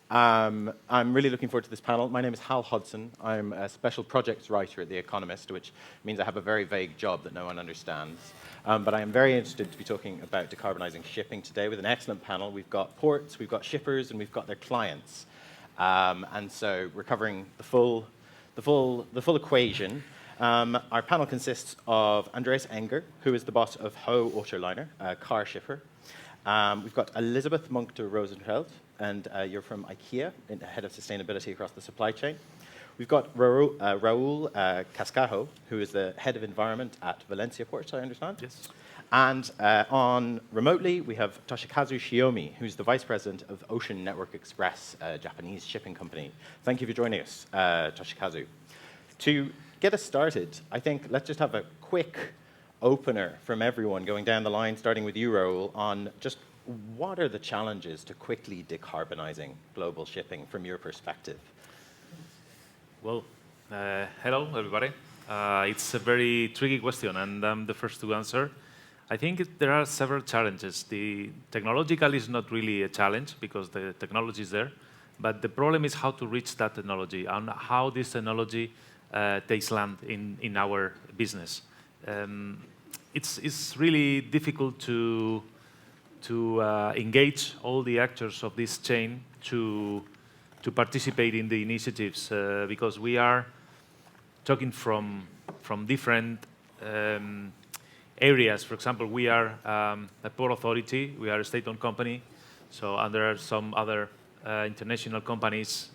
I'm really looking forward to this panel. My name is Hal Hodson. I'm a special projects writer at The Economist, which means I have a very vague job that no one understands. But I am very interested to be talking about decarbonising shipping today with an excellent panel. We've got ports, we've got shippers, and we've got their clients. And so we're covering the full equation. Our panel consists of Andreas Enger, who is the boss of Ho Autoliner, a car shipper. We've got Elizabeth Munkter-Rosenfeld, and you're from IKEA, head of sustainability across the supply chain. We've got Raul Cascajo, who is the head of environment at Valencia Port, I understand. Yes. And on remotely, we have Toshikazu Shiomi, who's the vice president of Ocean Network Express, a Japanese shipping company. Thank you for joining us, Toshikazu. To get us started, I think let's just have a quick opener from everyone going down the line, starting with you, Raul, on just what are the challenges to quickly decarbonizing global shipping from your perspective? Well, hello, everybody. It's a very tricky question, and I'm the first to answer. I think there are several challenges. The technological is not really a challenge because the technology is there, but the problem is how to reach that technology and how this technology takes land in our business. It's really difficult to engage all the actors of this chain to participate in the initiatives because we are talking from different areas. For example, we are a port authority, we are a state-owned company, and there are some other international companies,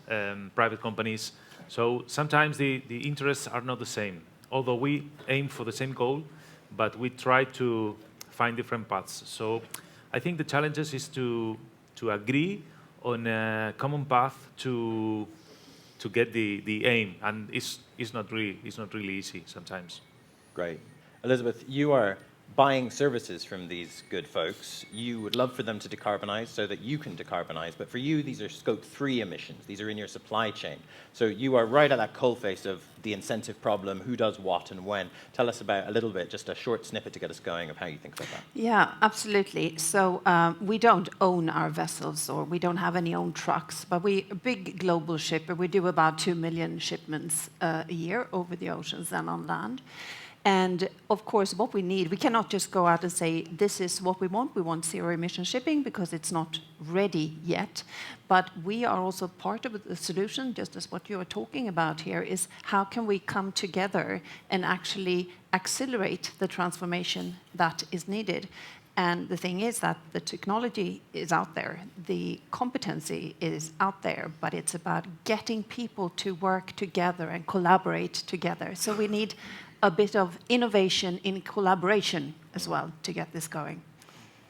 private companies. So sometimes the interests are not the same, although we aim for the same goal, but we try to find different paths. So I think the challenges is to agree on a common path to get the aim, and it's not really easy sometimes. Great. Elizabeth, you are buying services from these good folks. You would love for them to decarbonize so that you can decarbonize, but for you, these are scope 3 emissions. These are in your supply chain. So you are right at that coalface of the incentive problem, who does what and when. Tell us about a little bit, just a short snippet to get us going of how you think about that. Yeah, absolutely. So we don't own our vessels, or we don't have any own trucks, but we a big global shipper. We do about 2 million shipments a year over the oceans and on land. And of course, what we need, we cannot just go out and say, this is what we want zero emission shipping, because it's not ready yet. But we are also part of the solution, just as what you are talking about here, is how can we come together and actually accelerate the transformation that is needed. And the thing is that the technology is out there, the competency is out there, but it's about getting people to work together and collaborate together. So we need a bit of innovation in collaboration as well to get this going.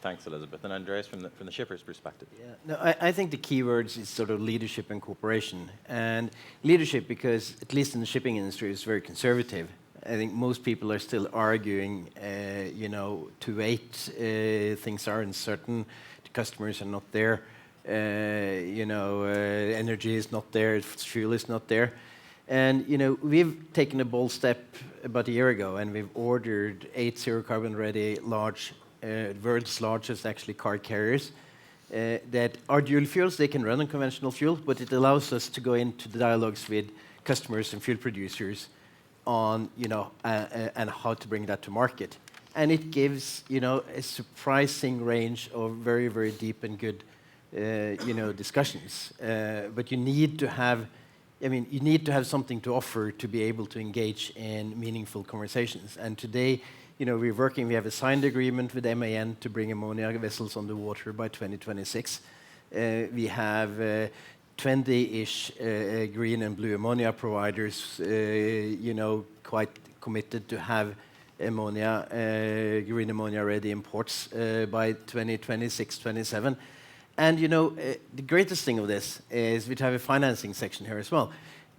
Thanks, Elizabeth. And Andreas, from the shipper's perspective. Yeah, no, I think the key words is sort of leadership and cooperation. And leadership, because at least in the shipping industry, is very conservative. I think most people are still arguing, to wait. Things are uncertain. The customers are not there. Energy is not there. Fuel is not there. And we've taken a bold step about a year ago, and we've ordered 8 zero-carbon-ready world's largest actually car carriers that are dual fuels. They can run on conventional fuel, but it allows us to go into the dialogues with customers and fuel producers on and how to bring that to market. And it gives a surprising range of very, very deep and good discussions. But you need to have something to offer to be able to engage in meaningful conversations. And today, we have a signed agreement with MAN to bring ammonia vessels on the water by 2026. We have 20-ish green and blue ammonia providers, quite committed to have green ammonia ready in ports by 2026, 27. And the greatest thing of this is we have a financing section here as well.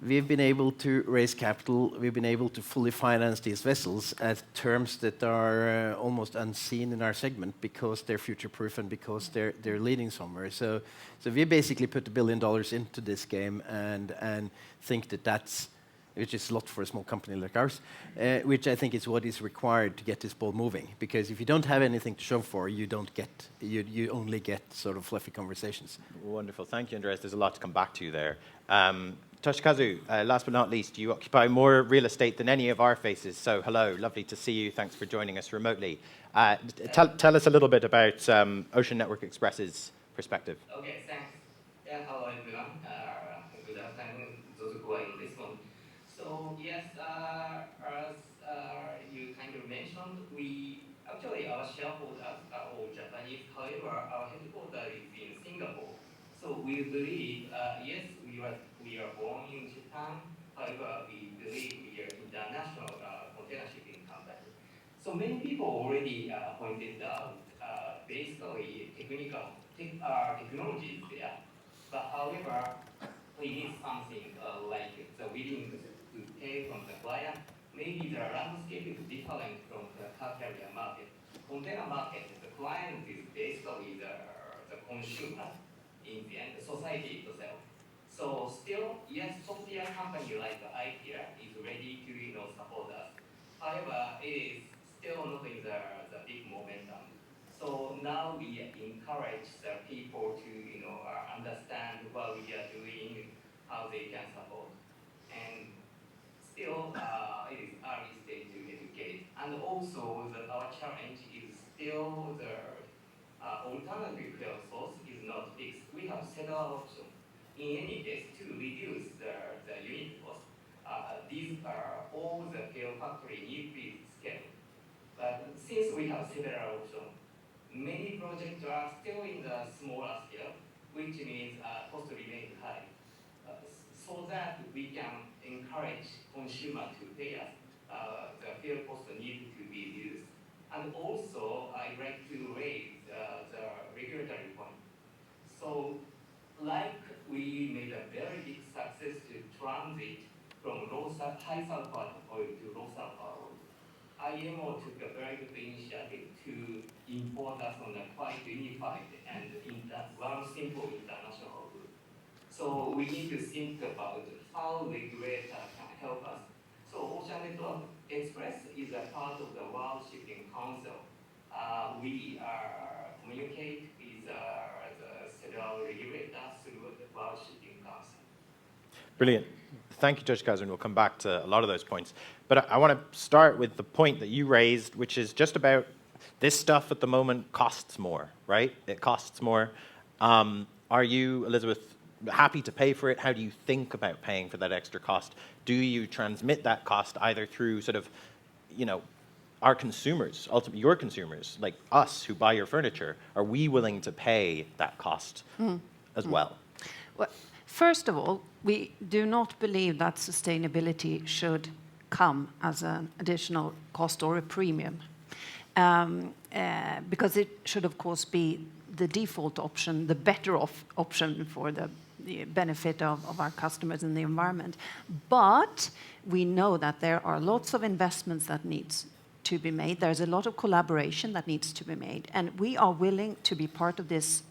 We've been able to raise capital. We've been able to fully finance these vessels at terms that are almost unseen in our segment because they're future-proof and because they're leading somewhere. So we basically put $1 billion into this game and think that that's which is a lot for a small company like ours, which I think is what is required to get this ball moving. Because if you don't have anything to show for, you only get sort of fluffy conversations. Wonderful. Thank you, Andreas. There's a lot to come back to there. Toshikazu, last but not least, you occupy more real estate than any of our faces. So hello, lovely to see you. Thanks for joining us remotely. Tell us a little bit about Ocean Network Express's perspective. Okay, thanks. Yeah, hello everyone. Good afternoon, those who are in this one. So yes, as you kind of mentioned, our shareholders are all Japanese. However, our headquarters is in Singapore. So we believe, yes, we are born in Japan. However, we believe we are international container shipping company. So many people already pointed out basically technology is there. But however, we need something like the willingness to pay from the client. Maybe the landscape is different from the car carrier market. Container market, the client is basically the consumer in the end, the society itself. So still, yes, software company like IKEA is ready to support us. However, it is still not in the big momentum. So now we encourage the people to understand what we are doing, how they can support. And still, it is early stage to educate. And also, our challenge is still the alternative fuel source is not fixed. We have several options. In any case, to reduce the unit cost, these are all the fuel factory need to be scaled. But since we have several options, many projects are still in the smaller scale, which means cost remains high. So that we can encourage consumer to pay us, the fuel cost need to be reduced. And also, I'd like to raise the regulatory point. So, like we made a very big success to transit from high sulfur oil to low sulfur oil. IMO took a very good initiative to import us on a quite unified and one simple international route. So we need to think about how regulator can help us. So Ocean Network Express is a part of the World Shipping Council. We communicate with the several regulators through the World Shipping Council. Brilliant. Thank you, Judge Kazu, and we'll come back to a lot of those points. But I want to start with the point that you raised, which is just about this stuff at the moment costs more, right? It costs more. Are you, Elizabeth, happy to pay for it? How do you think about paying for that extra cost? Do you transmit that cost either through sort of, our consumers, ultimately your consumers, like us who buy your furniture? Are we willing to pay that cost as well? Well, first of all, we do not believe that sustainability should come as an additional cost or a premium, because it should, of course, be the default option, the better off option for the benefit of our customers and the environment. But we know that there are lots of investments that needs to be made. There's a lot of collaboration that needs to be made, and we are willing to be part of this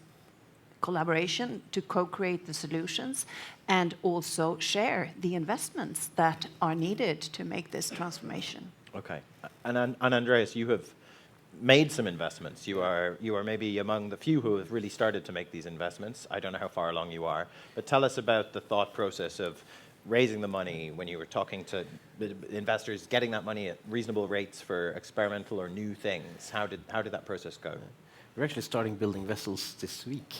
collaboration to co-create the solutions and also share the investments that are needed to make this transformation. Okay. And Andreas, you have made some investments. You are maybe among the few who have really started to make these investments. I don't know how far along you are, but tell us about the thought process of raising the money when you were talking to the investors, getting that money at reasonable rates for experimental or new things. How did that process go? We're actually starting building vessels this week.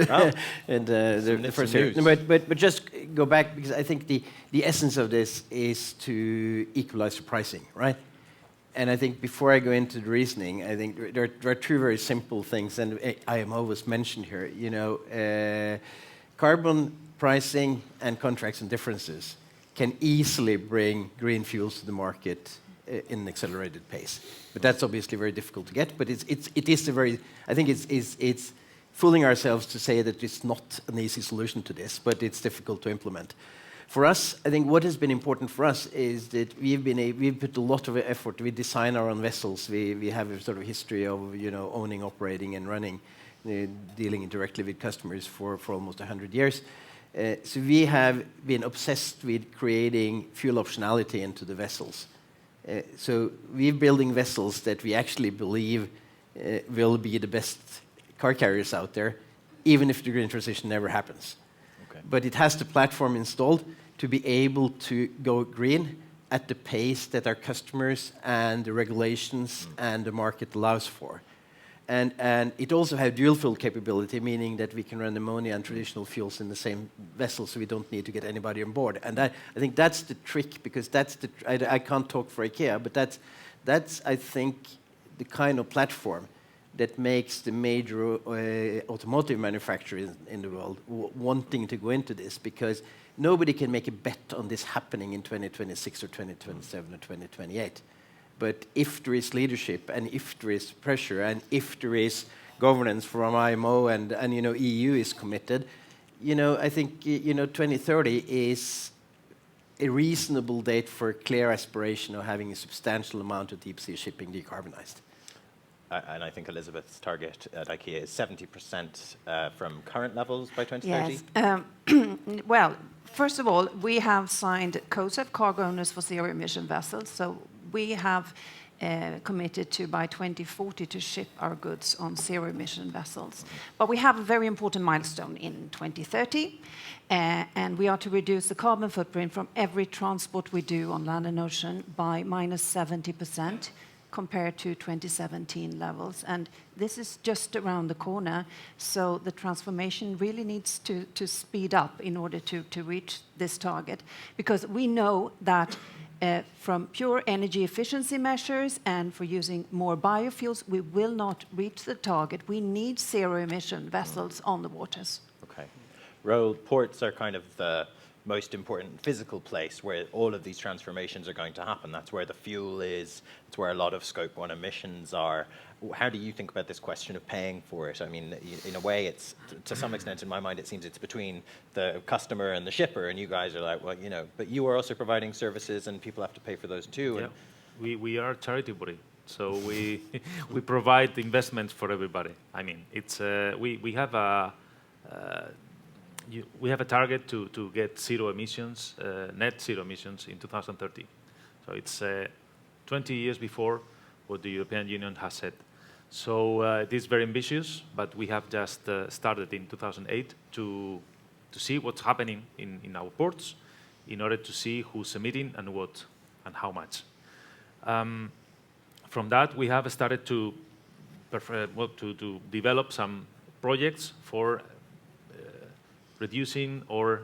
Oh. And the first news. But just go back, because I think the essence of this is to equalize the pricing, right? And I think before I go into the reasoning, I think there are two very simple things, and IMO was mentioned here. Carbon pricing and contracts and differences can easily bring green fuels to the market in an accelerated pace. But that's obviously very difficult to get. But it is a very, I think it's fooling ourselves to say that it's not an easy solution to this, but it's difficult to implement. For us, I think what has been important for us is that we've put a lot of effort. We design our own vessels. We have a sort of history of owning, operating, and running, dealing directly with customers for almost 100 years. So we have been obsessed with creating fuel optionality into the vessels. So we're building vessels that we actually believe will be the best car carriers out there, even if the green transition never happens. Okay. But it has the platform installed to be able to go green at the pace that our customers and the regulations and the market allows for. And it also has dual fuel capability, meaning that we can run ammonia and traditional fuels in the same vessel, so we don't need to get anybody on board. And I think that's the trick, because I can't talk for IKEA, but that's I think the kind of platform that makes the major automotive manufacturers in the world wanting to go into this, because nobody can make a bet on this happening in 2026 or 2027 or 2028. But if there is leadership, and if there is pressure, and if there is governance from IMO, and EU is committed, I think 2030 is a reasonable date for a clear aspiration of having a substantial amount of deep sea shipping decarbonized. And I think Elizabeth's target at IKEA is 70% from current levels by 2030? Yes. Well, first of all, we have signed COSEF, Cargo Owners for Zero Emission Vessels. So we have committed to, by 2040, to ship our goods on zero emission vessels. But we have a very important milestone in 2030, and we are to reduce the carbon footprint from every transport we do on land and ocean by minus 70%. Compared to 2017 levels. And this is just around the corner, so the transformation really needs to speed up in order to reach this target. Because we know that from pure energy efficiency measures and for using more biofuels, we will not reach the target. We need zero emission vessels on the waters. Okay. Roel, ports are kind of the most important physical place where all of these transformations are going to happen. That's where the fuel is. It's where a lot of Scope 1 emissions are. How do you think about this question of paying for it? I mean, in a way, it's, to some extent, in my mind, it seems it's between the customer and the shipper, and you guys are like, well, but you are also providing services, and people have to pay for those too. Yeah. We are a charity body, so we provide investments for everybody. I mean, it's we have a we have a target to get zero emissions, net zero emissions in 2030. So it's 20 years before what the European Union has said. So it is very ambitious, but we have just started in 2008 to see what's happening in our ports, in order to see who's emitting and what and how much. From that, we have started to develop some projects for reducing or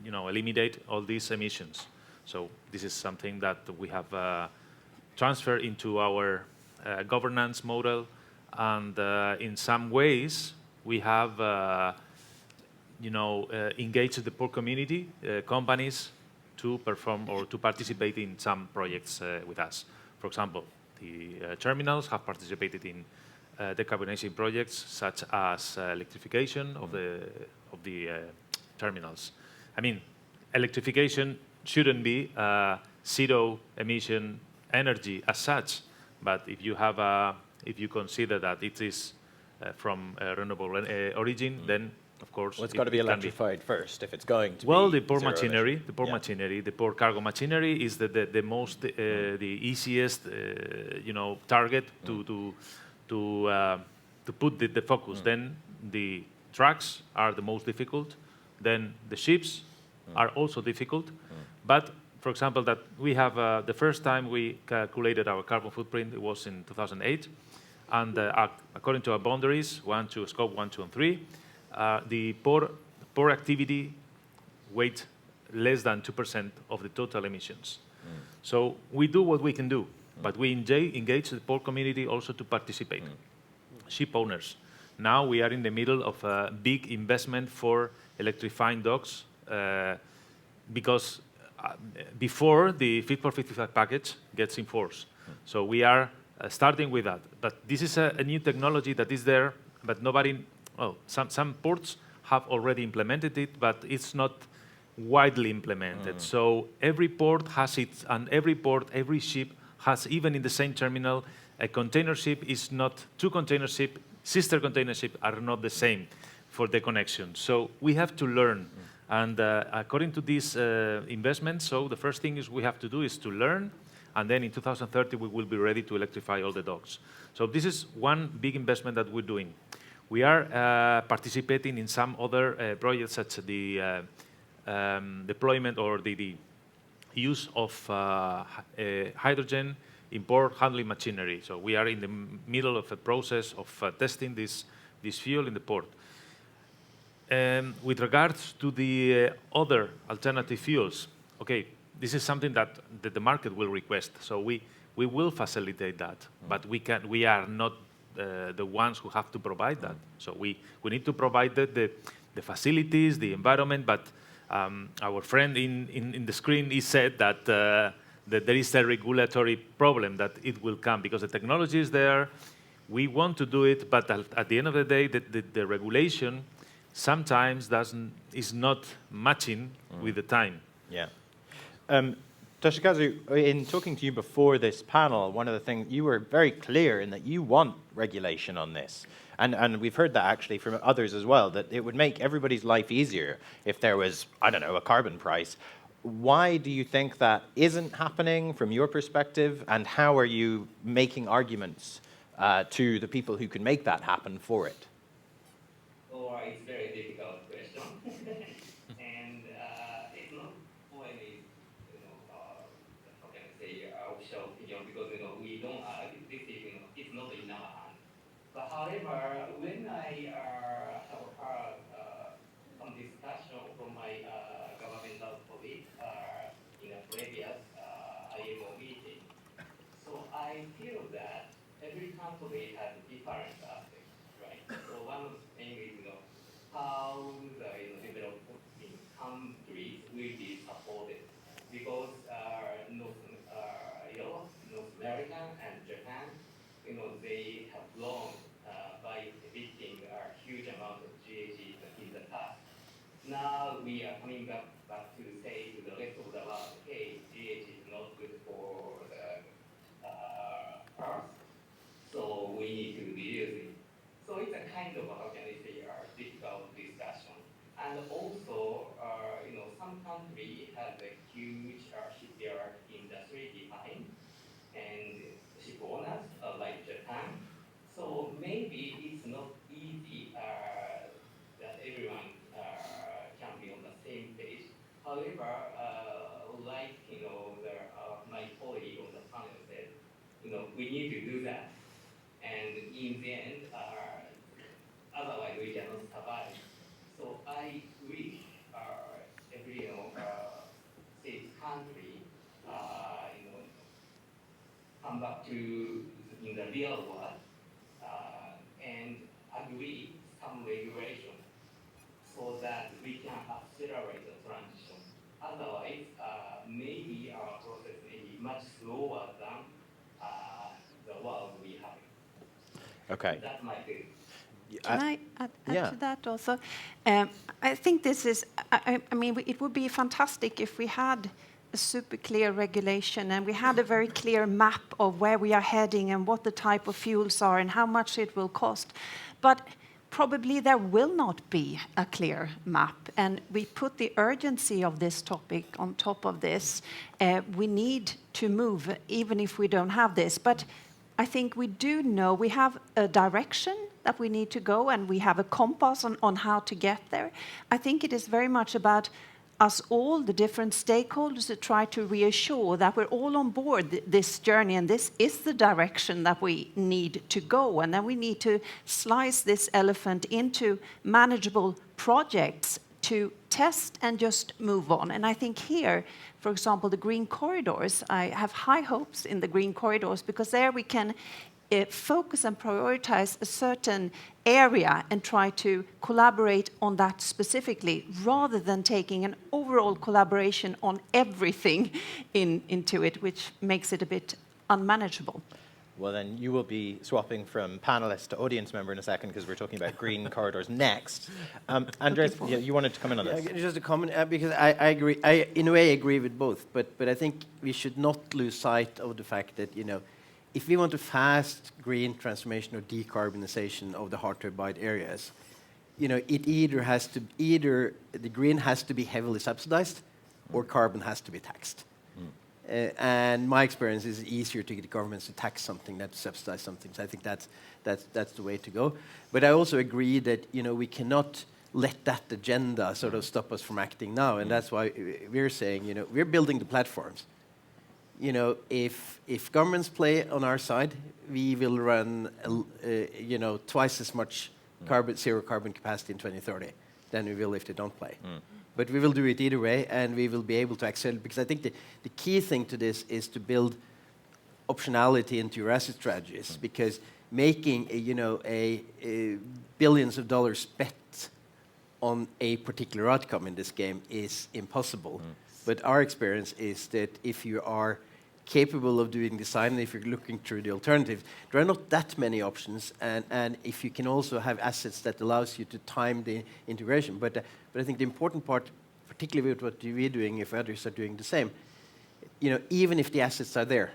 eliminate all these emissions. So this is something that we have transferred into our governance model, and in some ways we have engaged the port community, companies, to perform or to participate in some projects with us. For example, the terminals have participated in decarbonization projects such as electrification of the terminals. I mean, electrification shouldn't be zero emission energy as such, but if you consider that it is from a renewable origin, then of course it's got to be electrified first if it's going to be. Well, the port machinery, the port cargo machinery is the most the easiest target to put the focus. Then the trucks are the most difficult. Then the ships are also difficult. But for example, that we have the first time we calculated our carbon footprint, it was in 2008, and according to our boundaries, Scope 1, 2, and 3, the port activity weight less than 2% of the total emissions. So we do what we can do, but we engage the port community also to participate. Ship owners. Now we are in the middle of a big investment for electrifying docks, because before the Fit for 55 package gets in force. So we are starting with that. But this is a new technology that is there, but nobody, some ports have already implemented it, but it's not widely implemented. So every port has it, and every ship has, even in the same terminal, a container ship is not, two container ship, sister container ship are not the same. for the connection. So we have to learn. And according to this investment, so the first thing is we have to do is to learn, and then in 2030 we will be ready to electrify all the docks. So this is one big investment that we're doing. We are participating in some other projects, such as the deployment or the use of hydrogen in port handling machinery. So we are in the middle of a process of testing this fuel in the port. With regards to the other alternative fuels, okay, this is something that the market will request. So we will facilitate that, but we are not the ones who have to provide that. So we need to provide the facilities, the environment, but our friend in the screen, he said that there is a regulatory problem that it will come because the technology is there. We want to do it, but at the end of the day, the regulation sometimes is not matching with the time. Yeah. Toshikazu, in talking to you before this panel, one of the things, you were very clear in that you want regulation on this. And we've heard that actually from others as well, that it would make everybody's life easier if there was, I don't know, a carbon price. Why do you think that isn't happening from your perspective, and how are you making arguments to the people who can make that happen for it? Or it's a very difficult question. And it's not only, how can I say, official opinion, because, we don't, this is, it's not in our hands. But however, when I have heard some discussion from my governmental colleague in a previous IMO meeting, so I feel that every country has different aspects, right? So one of the things is, how the developing countries will be supported, because Europe, North America, and Japan, they have grown by emitting a huge amount of GHG in the past. Now we are coming back to say to the rest of the world, okay, GHG is not good for the Earth, so we need to reduce it. So it's a kind of, how can I say, a difficult discussion. And also, some country has a huge shipyard industry behind, and ship owners like Japan. So maybe it's not easy that everyone can be on the same page. However, like my colleague on the panel said, we need to do that. And in the end, otherwise we cannot survive. So I wish every state country come back to in the real world and agree some regulation so that we can accelerate the transition. Otherwise, maybe our process may be much slower than the world we have. Okay. That's my view. Can I add yeah. to that also? I think this is, I mean, it would be fantastic if we had a super clear regulation and we had a very clear map of where we are heading and what the type of fuels are and how much it will cost. But probably there will not be a clear map, and we put the urgency of this topic on top of this. We need to move, even if we don't have this. But I think we do know we have a direction that we need to go, and we have a compass on how to get there. I think it is very much about us all, the different stakeholders, to try to reassure that we're all on board this journey, and this is the direction that we need to go. And then we need to slice this elephant into manageable projects to test and just move on. And I think here, for example, the green corridors, I have high hopes in the green corridors, because there we can focus and prioritize a certain area and try to collaborate on that specifically, rather than taking an overall collaboration on everything into it, which makes it a bit unmanageable. Well, then you will be swapping from panelist to audience member in a second, because we're talking about green corridors next. Andreas, you wanted to come in on this. Just a comment, because I agree. I, in a way, agree with both. But I think we should not lose sight of the fact that, if we want a fast green transformation or decarbonization of the hard-to-abide areas, it either the green has to be heavily subsidized, or carbon has to be taxed. And my experience is easier to get the governments to tax something than to subsidize something. So I think that's the way to go. But I also agree that we cannot let that agenda sort of stop us from acting now, and that's why we're saying we're building the platforms. If governments play on our side, we will run twice as much zero carbon capacity in 2030 than we will if they don't play. But we will do it either way, and we will be able to accelerate, because I think the key thing to this is to build optionality into your asset strategies, because making a billions of dollars bet on a particular outcome in this game is impossible. But our experience is that if you are capable of doing design, and if you're looking through the alternatives, there are not that many options, and if you can also have assets that allows you to time the integration. But I think the important part, particularly with what we're doing, if others are doing the same, even if the assets are there,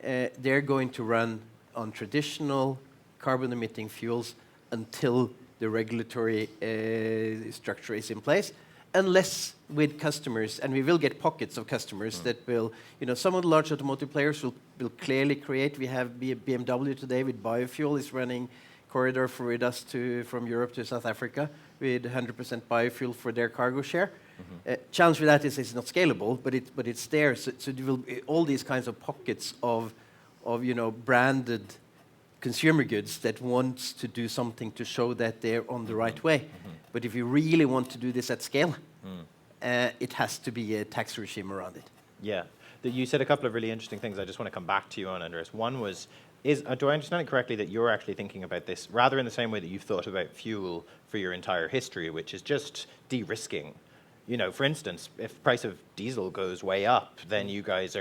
they're going to run on traditional carbon-emitting fuels until the regulatory structure is in place, unless with customers, and we will get pockets of customers that will, some of the large automotive players will clearly create. We have BMW today with biofuel is running corridor with us from Europe to South Africa with 100% biofuel for their cargo share. Challenge with that is it's not scalable, but it's there. So there will be all these kinds of pockets of branded consumer goods that wants to do something to show that they're on the right way. But if you really want to do this at scale, it has to be a tax regime around it. Yeah. You said a couple of really interesting things I just want to come back to you on, Andreas. One was, do I understand it correctly that you're actually thinking about this rather in the same way that you've thought about fuel for your entire history, which is just de-risking? For instance, if price of diesel goes way up, then you guys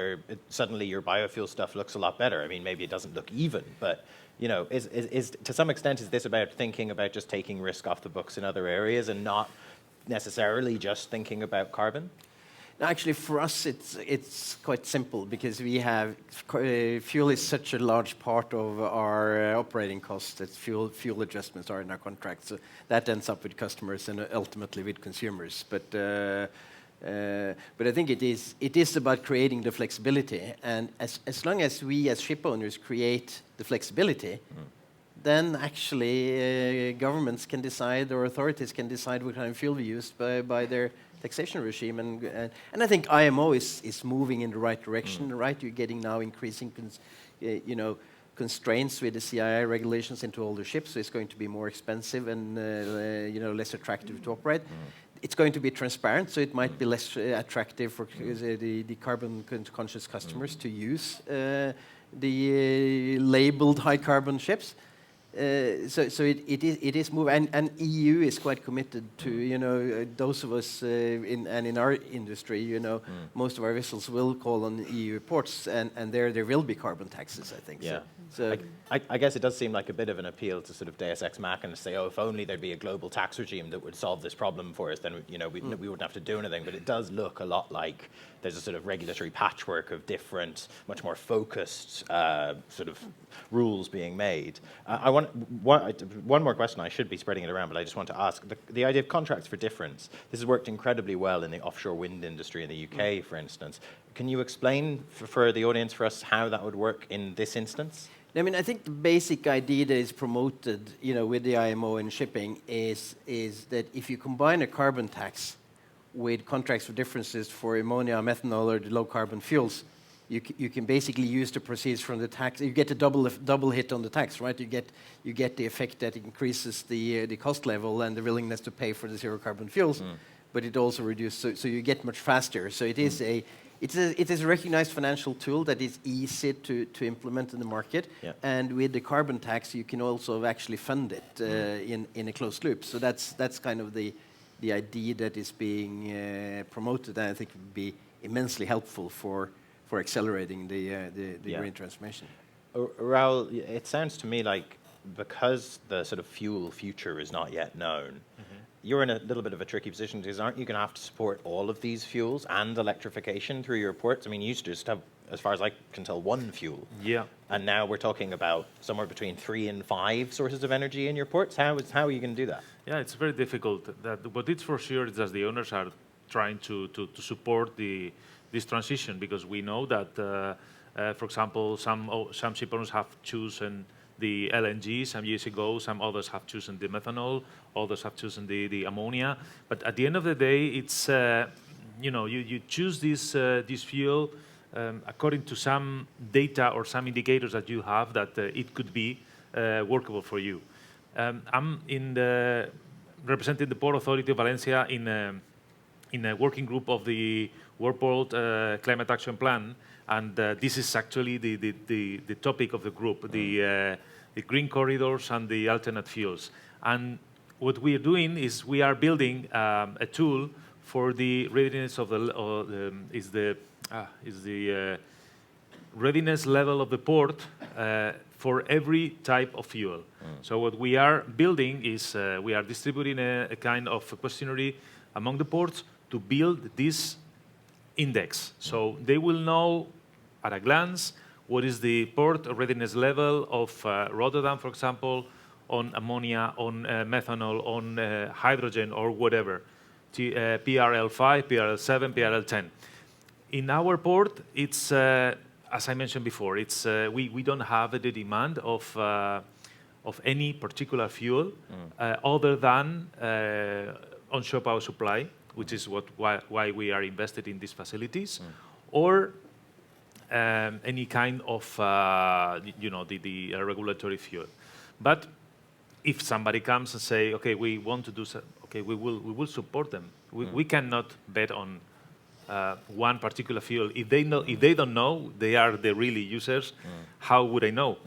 suddenly your biofuel stuff looks a lot better. I mean, maybe it doesn't look even, but is to some extent, is this about thinking about just taking risk off the books in other areas and not necessarily just thinking about carbon? No, actually, for us, it's quite simple, because we have fuel is such a large part of our operating costs that fuel adjustments are in our contracts. So that ends up with customers and ultimately with consumers. But I think it is about creating the flexibility, and as long as we as ship owners create the flexibility, then actually governments can decide, or authorities can decide what kind of fuel we use by their taxation regime, and I think IMO is moving in the right direction. Right, you're getting now increasing constraints with the CII regulations into older ships, so it's going to be more expensive and less attractive to operate. It's going to be transparent, so it might be less attractive for the carbon conscious customers to use the labeled high carbon ships. So it is moving, and EU is quite committed to those of us in our industry. Most of our vessels will call on EU ports, and there will be carbon taxes, I think. Yeah. So I guess it does seem like a bit of an appeal to sort of Deus Ex Machina, to say, oh, if only there'd be a global tax regime that would solve this problem for us, then we wouldn't have to do anything. But it does look a lot like there's a sort of regulatory patchwork of different, much more focused sort of rules being made. I want one more question. I should be spreading it around, but I just want to ask the idea of contracts for difference. This has worked incredibly well in the offshore wind industry in the UK, for instance. Can you explain for the audience, for us, how that would work in this instance? I mean, I think the basic idea that is promoted, with the IMO and shipping is that if you combine a carbon tax with contracts for differences for ammonia, methanol, or the low carbon fuels, you can basically use the proceeds from the tax. You get a double hit on the tax, right? You get the effect that increases the cost level and the willingness to pay for the zero carbon fuels, but it also reduces. So you get much faster. So it is a recognized financial tool that is easy to implement in the market. Yeah. And with the carbon tax, you can also actually fund it in a closed loop. So that's kind of the idea that is being promoted, and I think would be immensely helpful for accelerating the green transformation. Raoul, it sounds to me like because the sort of fuel future is not yet known, you're in a little bit of a tricky position, because aren't you going to have to support all of these fuels and electrification through your ports? I mean, you used to just have as far as I can tell, one fuel. Yeah. And now we're talking about somewhere between 3 and 5 sources of energy in your ports. How are you going to do that? Yeah, it's very difficult. But it's for sure is that the owners are trying to support this transition, because we know that, for example, some ship owners have chosen the LNG some years ago, some others have chosen the methanol, others have chosen the ammonia. But at the end of the day, it's you choose this fuel according to some data or some indicators that you have that it could be workable for you. I'm representing the Port Authority of Valencia in a working group of the World Port Climate Action Plan, and this is actually the topic of the group, the green corridors and the alternate fuels. And what we are doing is we are building a tool for the readiness of the readiness level of the port for every type of fuel. So what we are building is we are distributing a kind of a questionnaire among the ports to build this index. So they will know at a glance what is the port readiness level of Rotterdam, for example, on ammonia, on methanol, on hydrogen, or whatever, PRL5, PRL7, PRL10. In our port, it's, as I mentioned before, it's, we don't have the demand of any particular fuel other than onshore power supply, which is why we are invested in these facilities, or any kind of the regulatory fuel. But if somebody comes and say, okay, we want to do so, okay, we will support them. We cannot bet on one particular fuel. If they don't know, they are the really users. How would I know?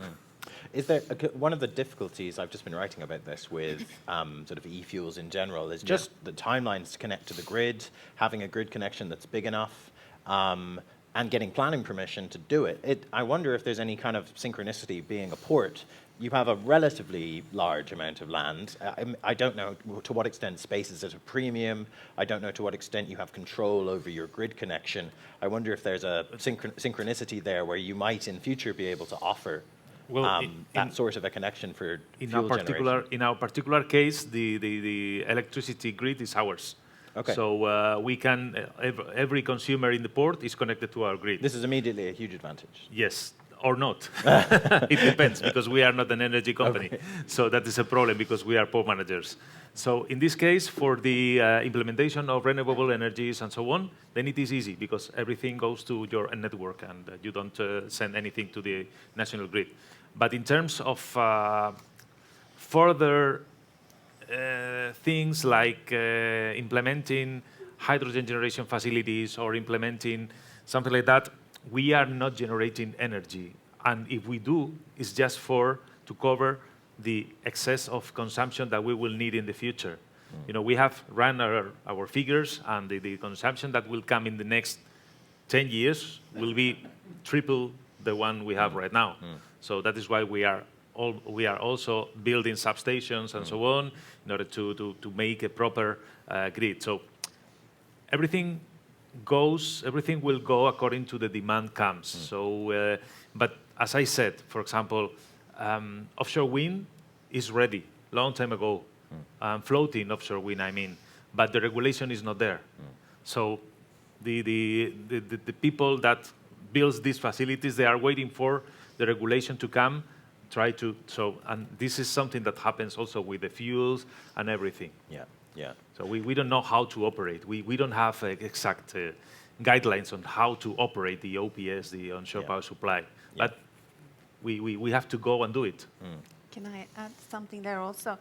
Is there one of the difficulties, I've just been writing about this with sort of e-fuels in general, is just the timelines to connect to the grid, having a grid connection that's big enough, and getting planning permission to do it. I wonder if there's any kind of synchronicity being a port. You have a relatively large amount of land. I don't know to what extent space is at a premium. I don't know to what extent you have control over your grid connection. I wonder if there's a synchronicity there where you might in future be able to offer that sort of a connection for fuel generation. In our particular case, the electricity grid is ours. Okay. So we can, every consumer in the port is connected to our grid. This is immediately a huge advantage. Yes, or not. It depends, because we are not an energy company. Okay. So that is a problem, because we are port managers. So in this case, for the implementation of renewable energies and so on, then it is easy, because everything goes to your network and you don't send anything to the national grid. But in terms of further things like implementing hydrogen generation facilities or implementing something like that, we are not generating energy. And if we do, it's just to cover the excess of consumption that we will need in the future. You know, we have run our figures, and the consumption that will come in the next 10 years will be triple the one we have right now. So that is why we are also building substations and so on in order to make a proper grid. So everything will go according to the demand comes. So, but as I said, for example, offshore wind is ready long time ago. Floating offshore wind, I mean, but the regulation is not there. So the people that builds these facilities, they are waiting for the regulation to come. And this is something that happens also with the fuels and everything. Yeah. So we don't know how to operate. We don't have exact guidelines on how to operate the OPS, the onshore power supply. But we have to go and do it. Can I add something there also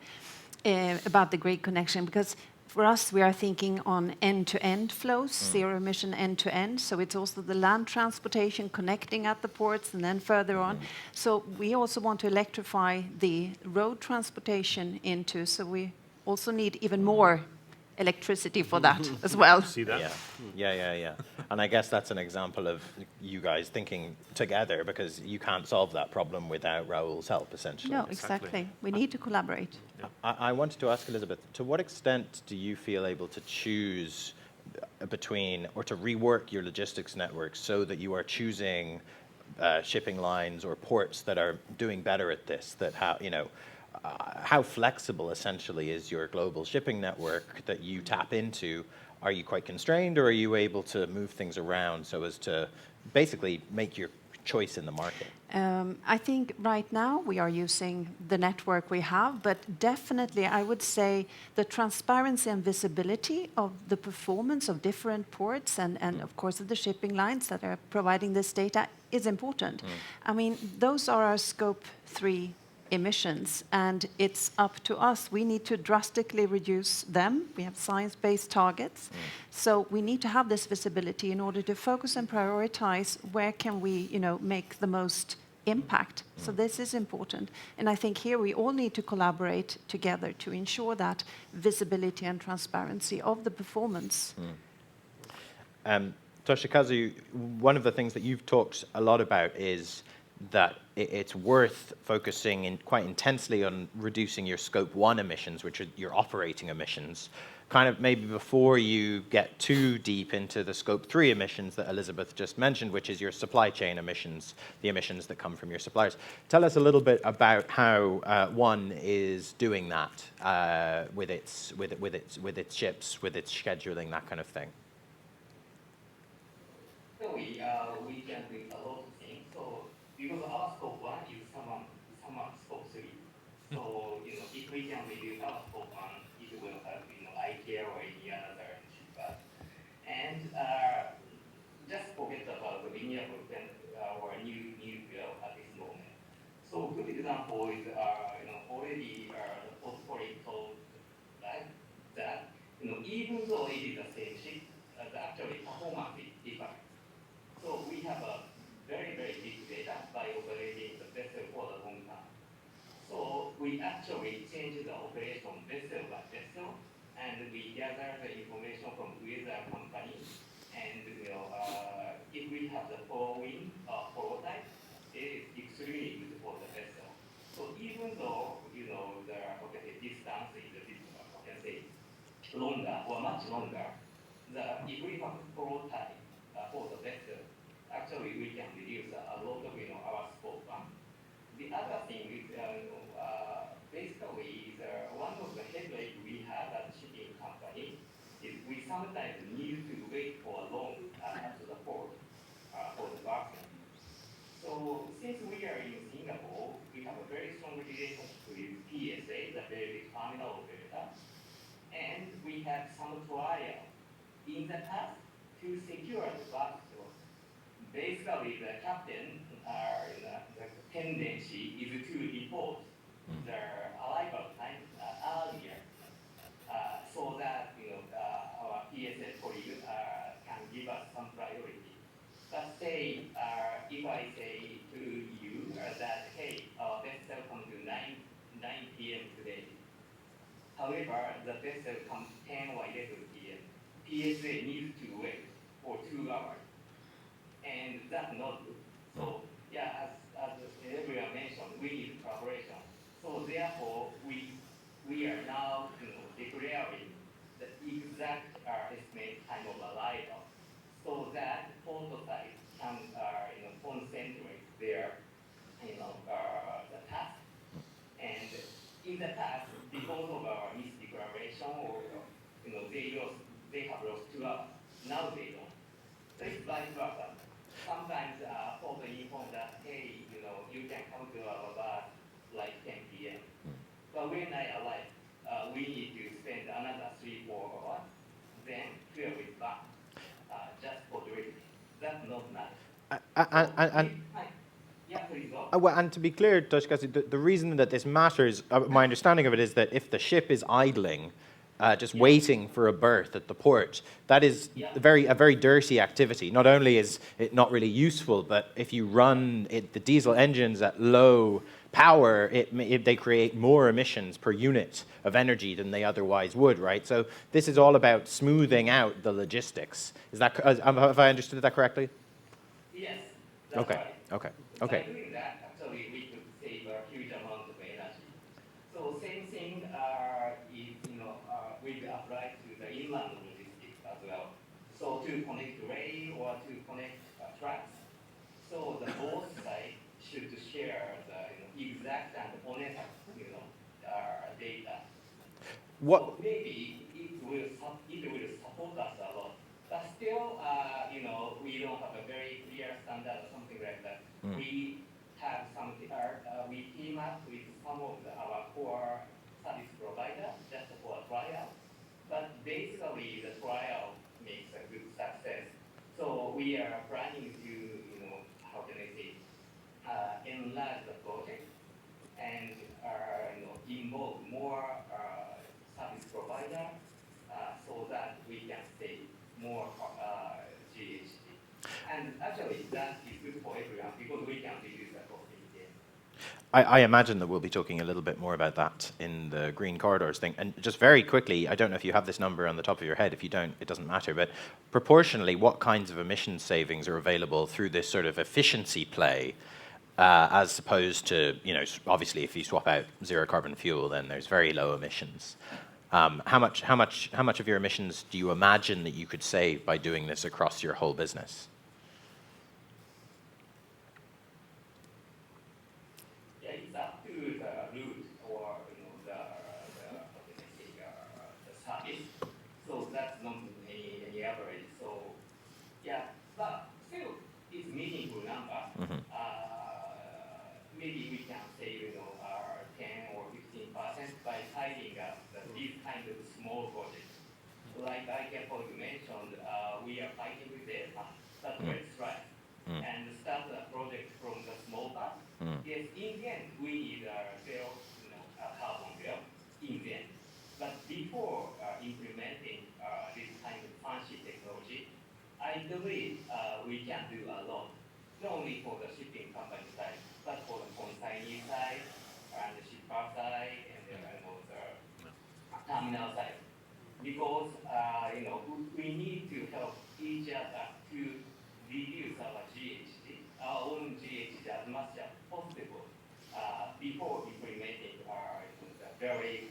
about the grid connection? Because for us, we are thinking on end-to-end flows, zero emission end-to-end. So it's also the land transportation connecting at the ports and then further on. So we also want to electrify the road transportation so we also need even more electricity for that as well. See that? Yeah. And I guess that's an example of you guys thinking together, because you can't solve that problem without Raoul's help, essentially. No, exactly. We need to collaborate. I wanted to ask Elizabeth, to what extent do you feel able to choose between, or to rework your logistics network so that you are choosing shipping lines or ports that are doing better at this, that how flexible essentially is your global shipping network that you tap into? Are you quite constrained, or are you able to move things around so as to basically make your choice in the market? I think right now we are using the network we have, but definitely I would say the transparency and visibility of the performance of different ports and of course of the shipping lines that are providing this data is important. I mean, those are our scope 3 emissions, and it's up to us. We need to drastically reduce them. We have science-based targets. So we need to have this visibility in order to focus and prioritize where can we, make the most impact. So this is important. And I think here we all need to collaborate together to ensure that visibility and transparency of the performance. Toshikazu, one of the things that you've talked a lot about is that it's worth focusing quite intensely on reducing your scope 1 emissions, which are your operating emissions, kind of maybe before you get too deep into the scope 3 emissions that Elizabeth just mentioned, which is your supply chain emissions, the emissions that come from your suppliers. Tell us a little bit about how One is doing that with its ships, with its scheduling, that kind of thing. So we can do a lot of things. So because our scope 1 is somewhat scope 3. So if we can reduce our scope 1, it will help IKEA or any another shipper. And just forget about the renewable or new fuel at this moment. So good example is already the portfolio told that even though it is the same ship, the actually performance is different. So we have a very, very big data by operating the vessel for the long term. So we actually change the operation vessel by vessel, and we gather the information from other company. And if we have the following prototype, it is extremely good for the vessel. So even though the distance is a bit longer or much longer, if we have a prototype for the vessel, actually we can reduce a lot of our scope 1. The other thing is basically one of the headaches we have at shipping company is we sometimes need to wait for long to the port for the parcel. So since we are in Singapore, we have a very strong relationship with PSA, the very big terminal operator, and we had some trial in the past to secure the parcel. Basically, the captain, the tendency is to report their arrival time earlier, so that our PSS colleague can give us some priority. But say, if I say to you that, hey, our vessel comes to 9 p.m. today. However, the vessel comes 10 or 11 p.m. PSA needs to wait for 2 hours. And that's not good. So yeah, as everyone mentioned, we need collaboration. So therefore, we are now declaring the exact estimate time of arrival, so that prototype can concentrate their the task. And in the past, because of our misdeclaration or they have lost 2 hours. Now they don't. So it's vice versa. Sometimes port inform that, hey, you can come to our bar like 10 p.m. But when I arrive, we need to spend another 3-4 hours. Then fuel is back, just for delivery. That's not nice. Yeah, please go. Well, and to be clear, Toshikazu, the reason that this matters, my understanding of it is that if the ship is idling, just waiting for a berth at the port, that is a very dirty activity. Not only is it not really useful, but if you run the diesel engines at low power, they create more emissions per unit of energy than they otherwise would, right? So this is all about smoothing out the logistics. Have I understood that correctly? Yes, that's right. Okay. By doing that, actually, we could save a huge amount of energy. So same thing is, we apply to the inland logistics as well. to connect rail or to connect trucks. So the both sides should share the exact and honest data. What? So maybe it will support us a lot. But still, we don't have a very clear standard or something like that. We have something. We team up with some of our core service providers just for a trial. But basically, the trial makes a good success. So we are planning to, how can I say, enlarge the project and involve more service provider so that we can save more GHG. And actually, that is good for everyone because we can reduce the cost in the end. I imagine that we'll be talking a little bit more about that in the Green Corridors thing. And just very quickly, I don't know if you have this number on the top of your head. If you don't, it doesn't matter. But proportionally, what kinds of emission savings are available through this sort of efficiency play, as opposed to, obviously, if you swap out zero carbon fuel, then there's very low emissions. How much of your emissions do you imagine that you could save by doing this across your whole business? It's up to the route or the service. So that's not any average. So but still it's meaningful number. Maybe we can say 10 or 15% by tidying up these kind of small projects. Like you mentioned, we are fighting with data, but let's try and start the project from the small part. Yes, in the end, we need zero carbon bill in the end. But before implementing this kind of fancy technology, I believe we can do a lot, not only for the shipping company side, but for the consignee side and the shipper side and the terminal side. Because we need to help each other to reduce our GHG, our own GHG as much as possible before implementing the very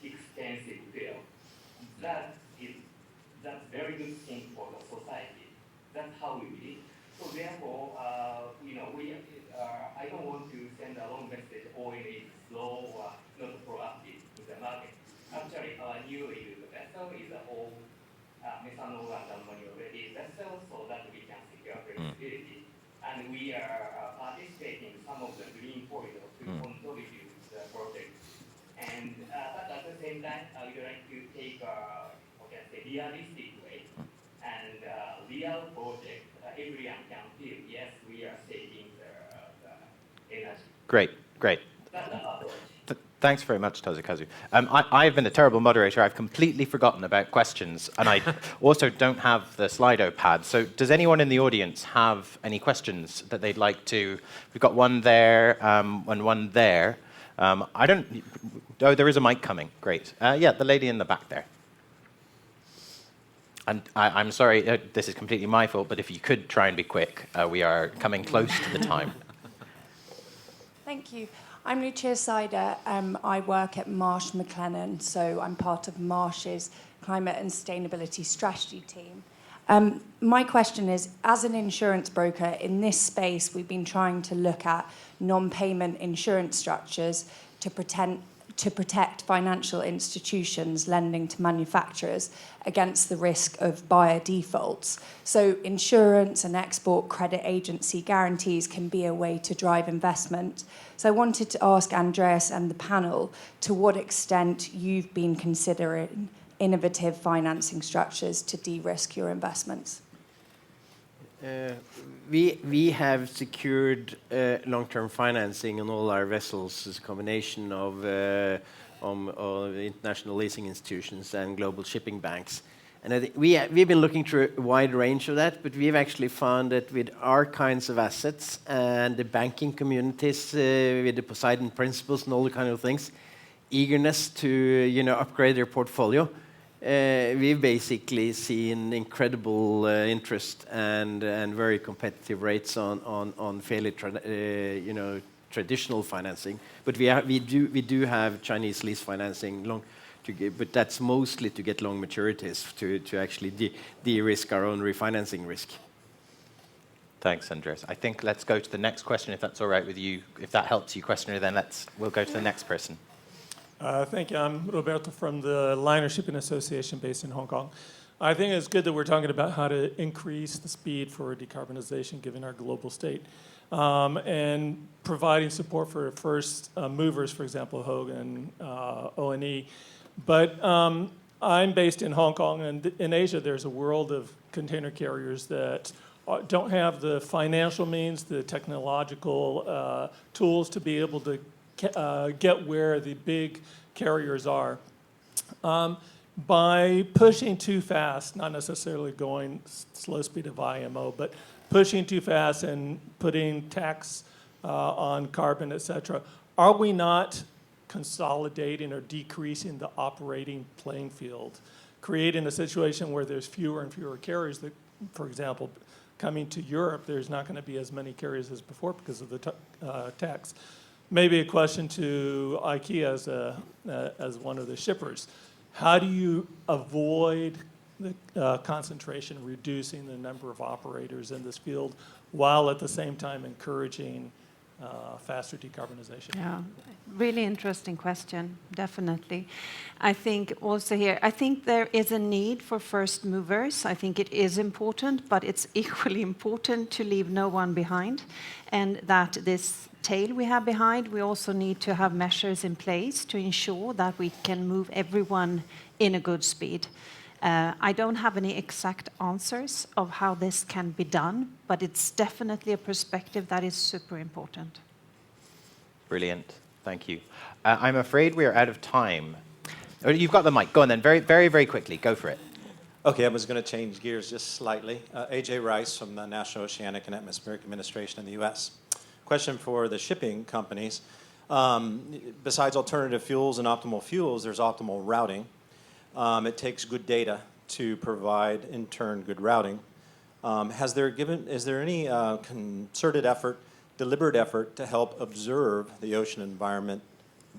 expensive bill. That's very good thing for the society. That's how we believe. So therefore, I don't want to send a long message, oil is slow or not proactive in the market. Actually, our new vessel is a whole methanol and ammonia-ready vessel so that we can secure flexibility. And we are participating in some of the green corridor to contribute to the project. And but at the same time, I would like to take a realistic way and real project. Everyone can feel yes, we are saving the energy. Great. That's the approach. Thanks very much, Tozukazu. I've been a terrible moderator. I've completely forgotten about questions, and I also don't have the Slido pad. So does anyone in the audience have any questions that they'd like to? We've got one there and one there. There is a mic coming. Great. The lady in the back there. And I'm sorry, this is completely my fault, but if you could try and be quick, we are coming close to the time. Thank you. I'm Lucia Sider. I work at Marsh McLennan, so I'm part of Marsh's Climate and Sustainability Strategy team. My question is, as an insurance broker in this space, we've been trying to look at non-payment insurance structures to protect financial institutions lending to manufacturers against the risk of buyer defaults. So insurance and export credit agency guarantees can be a way to drive investment. So I wanted to ask Andreas and the panel to what extent you've been considering innovative financing structures to de-risk your investments. We have secured long-term financing on all our vessels as a combination of international leasing institutions and global shipping banks. And I think we've been looking through a wide range of that, but we've actually found that with our kinds of assets and the banking communities, with the Poseidon principles and all the kind of things, eagerness to upgrade their portfolio, we've basically seen incredible interest and very competitive rates on fairly traditional financing. But we do have Chinese lease financing but that's mostly to get long maturities to actually de-risk our own refinancing risk. Thanks, Andreas. I think let's go to the next question, if that's all right with you. If that helps you, questioner, then we'll go to the next person. Thank you. I'm Roberto from the Liner Shipping Association based in Hong Kong. I think it's good that we're talking about how to increase the speed for decarbonization given our global state. And providing support for first movers, for example, Hogan, O&E. But I'm based in Hong Kong, and in Asia there's a world of container carriers that don't have the financial means, the technological tools to be able to get where the big carriers are. By pushing too fast, not necessarily going slow speed of IMO, but pushing too fast and putting tax on carbon, et cetera, are we not consolidating or decreasing the operating playing field, creating a situation where there's fewer and fewer carriers that, for example, coming to Europe, there's not going to be as many carriers as before because of the tax. Maybe a question to IKEA as one of the shippers. How do you avoid the concentration, reducing the number of operators in this field, while at the same time encouraging faster decarbonization? Yeah, really interesting question, definitely. I think also here, I think there is a need for first movers. I think it is important, but it's equally important to leave no one behind. And that this tail we have behind, we also need to have measures in place to ensure that we can move everyone in a good speed. I don't have any exact answers of how this can be done, but it's definitely a perspective that is super important. Brilliant. Thank you. I'm afraid we are out of time. Oh, you've got the mic. Go on then. Very, very, very quickly. Go for it. Okay, I was going to change gears just slightly. AJ Rice from the National Oceanic and Atmospheric Administration in the U.S. Question for the shipping companies. Besides alternative fuels and optimal fuels, there's optimal routing. It takes good data to provide, in turn, good routing. Is there any concerted effort, deliberate effort to help observe the ocean environment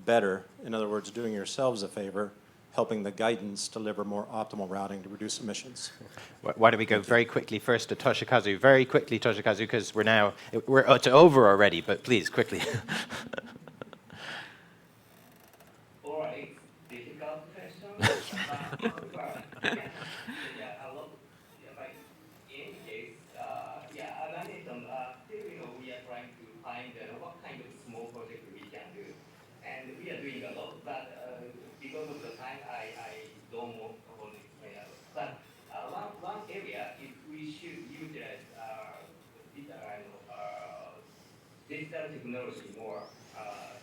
better? In other words, doing yourselves a favor, helping the guidance deliver more optimal routing to reduce emissions. Why don't we go very quickly first to Toshikazu? Very quickly, Toshikazu, because it's over already, but please, quickly. All right, difficult question. Digital technology more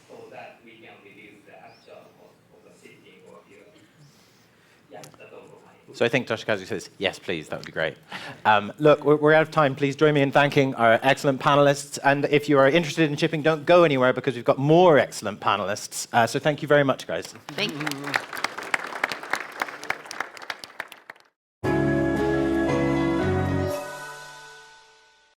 so that we can reduce the actual cost of the shipping or fuel. Yeah, that's all for me. So I think Toshikazu says, yes, please, that would be great. Look, we're out of time. Please join me in thanking our excellent panelists. And if you are interested in shipping, don't go anywhere because we've got more excellent panelists. So thank you very much, guys. Thank you.